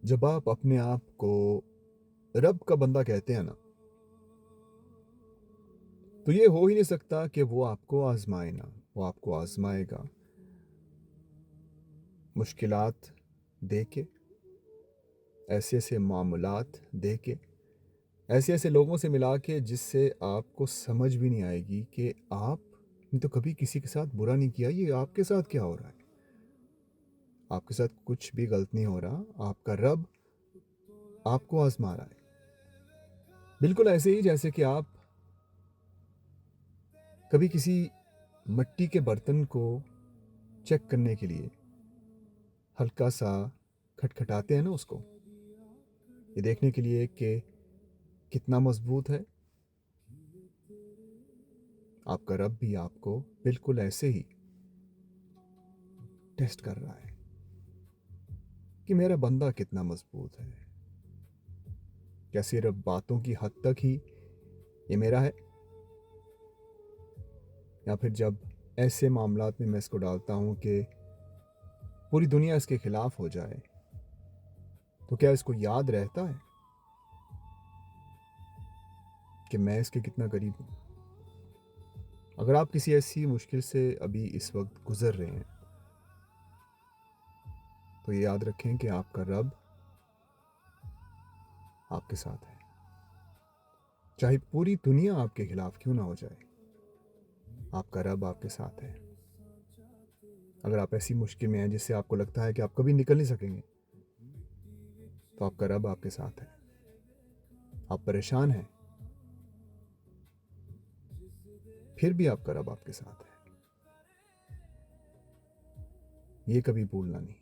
जब आप अपने आप को रब का बंदा कहते हैं ना, तो ये हो ही नहीं सकता कि वो आपको आजमाए ना। वो आपको आजमाएगा, मुश्किलात दे के, ऐसे ऐसे मामलात दे के, ऐसे ऐसे लोगों से मिला के जिससे आपको समझ भी नहीं आएगी कि आपने तो कभी किसी के साथ बुरा नहीं किया, ये आपके साथ क्या हो रहा है। आपके साथ कुछ भी गलत नहीं हो रहा, आपका रब आपको आजमा रहा है। बिल्कुल ऐसे ही जैसे कि आप कभी किसी मिट्टी के बर्तन को चेक करने के लिए हल्का सा खटखटाते हैं ना उसको, ये देखने के लिए कि कितना मजबूत है। आपका रब भी आपको बिल्कुल ऐसे ही टेस्ट कर रहा है कि मेरा बंदा कितना मजबूत है। क्या सिर्फ बातों की हद तक ही ये मेरा है, या फिर जब ऐसे मामलात में मैं इसको डालता हूँ कि पूरी दुनिया इसके खिलाफ हो जाए, तो क्या इसको याद रहता है कि मैं इसके कितना करीब हूँ। अगर आप किसी ऐसी मुश्किल से अभी इस वक्त गुजर रहे हैं, तो ये याद रखें कि आपका रब आपके साथ है। चाहे पूरी दुनिया आपके खिलाफ क्यों ना हो जाए, आपका रब आपके साथ है। अगर आप ऐसी मुश्किल में हैं जिससे आपको लगता है कि आप कभी निकल नहीं सकेंगे, तो आपका रब आपके साथ है। आप परेशान हैं, फिर भी आपका रब आपके साथ है। ये कभी भूलना नहीं।